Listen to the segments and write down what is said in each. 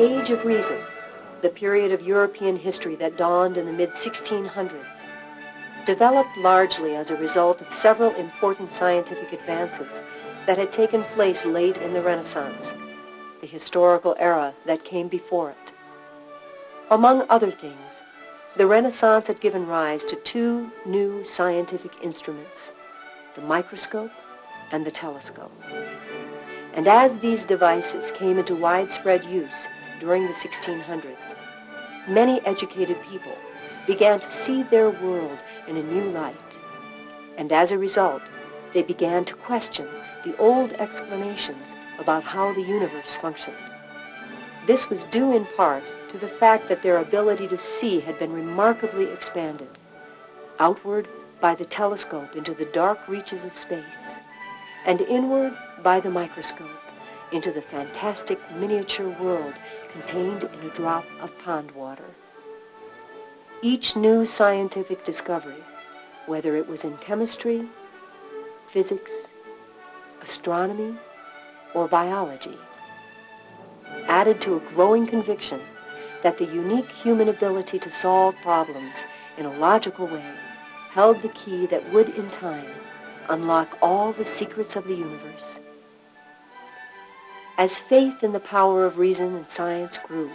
Age of Reason, the period of European history that dawned in the mid-1600s, developed largely as a result of several important scientific advances that had taken place late in the Renaissance, the historical era that came before it. Among other things, the Renaissance had given rise to two new scientific instruments, the microscope and the telescope. And as these devices came into widespread use during the 1600s, many educated people began to see their world in a new light. And as a result, they began to question the old explanations about how the universe functioned. This was due in part to the fact that their ability to see had been remarkably expanded, outward by the telescope into the dark reaches of space, and inward by the microscope into the fantastic miniature world contained in a drop of pond water. Each new scientific discovery, whether it was in chemistry, physics, astronomy, or biology, added to a growing conviction that the unique human ability to solve problems in a logical way held the key that would, in time, unlock all the secrets of the universe. As faith in the power of reason and science grew,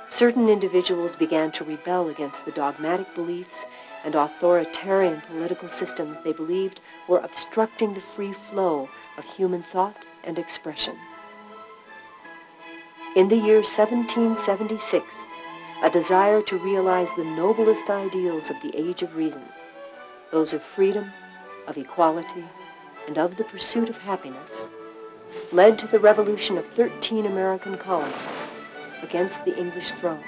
certain individuals began to rebel against the dogmatic beliefs and authoritarian political systems they believed were obstructing the free flow of human thought and expression. In the year 1776, a desire to realize the noblest ideals of the Age of Reason, those of freedom, of equality, and of the pursuit of happiness, led to the revolution of 13 American colonies against the English throne,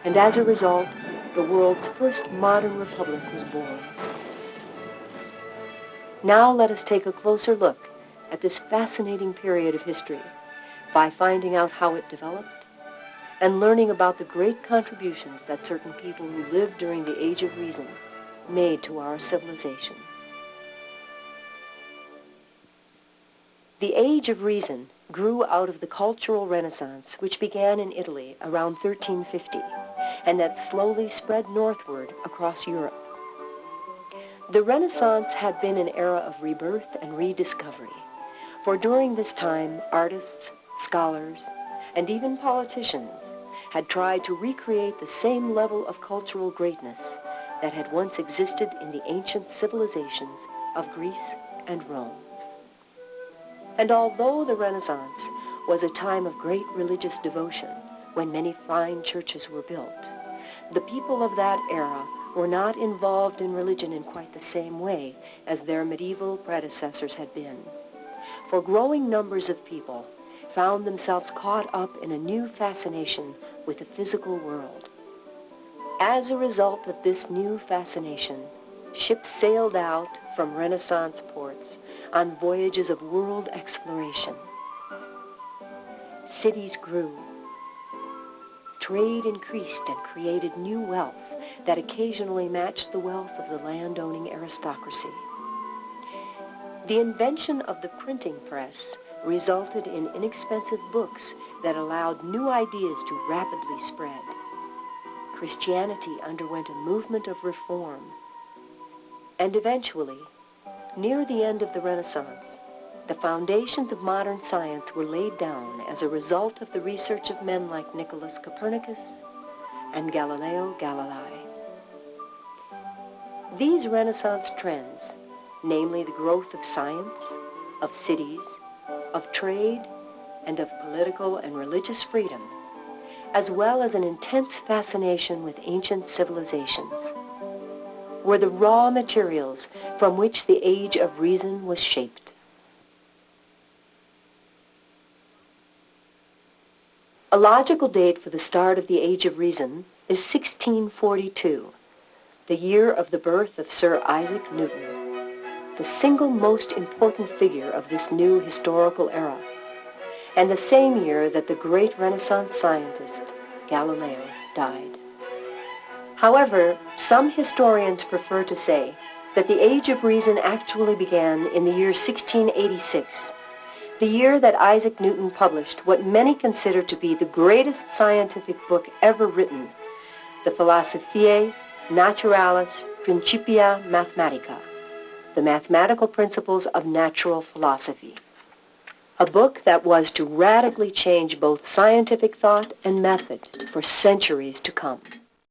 and as a result, the world's first modern republic was born. Now let us take a closer look at this fascinating period of history by finding out how it developed and learning about the great contributions that certain people who lived during the Age of Reason made to our civilization. The Age of Reason grew out of the cultural renaissance which began in Italy around 1350 and that slowly spread northward across Europe. The Renaissance had been an era of rebirth and rediscovery, for during this time artists, scholars, and even politicians had tried to recreate the same level of cultural greatness that had once existed in the ancient civilizations of Greece and Rome. And although the Renaissance was a time of great religious devotion, when many fine churches were built, the people of that era were not involved in religion in quite the same way as their medieval predecessors had been. For growing numbers of people found themselves caught up in a new fascination with the physical world. As a result of this new fascination, ships sailed out from Renaissance ports on voyages of world exploration. Cities grew. Trade increased and created new wealth that occasionally matched the wealth of the land-owning aristocracy. The invention of the printing press resulted in inexpensive books that allowed new ideas to rapidly spread. Christianity underwent a movement of reform. And eventually, near the end of the Renaissance, the foundations of modern science were laid down as a result of the research of men like Nicholas Copernicus and Galileo Galilei. These Renaissance trends, namely the growth of science, of cities, of trade, and of political and religious freedom, as well as an intense fascination with ancient civilizations, were the raw materials from which the Age of Reason was shaped. A logical date for the start of the Age of Reason is 1642, the year of the birth of Sir Isaac Newton, the single most important figure of this new historical era, and the same year that the great Renaissance scientist Galileo died. However, some historians prefer to say that the Age of Reason actually began in the year 1686, the year that Isaac Newton published what many consider to be the greatest scientific book ever written, the Philosophiae Naturalis Principia Mathematica, the mathematical principles of natural philosophy. A book that was to radically change both scientific thought and method for centuries to come.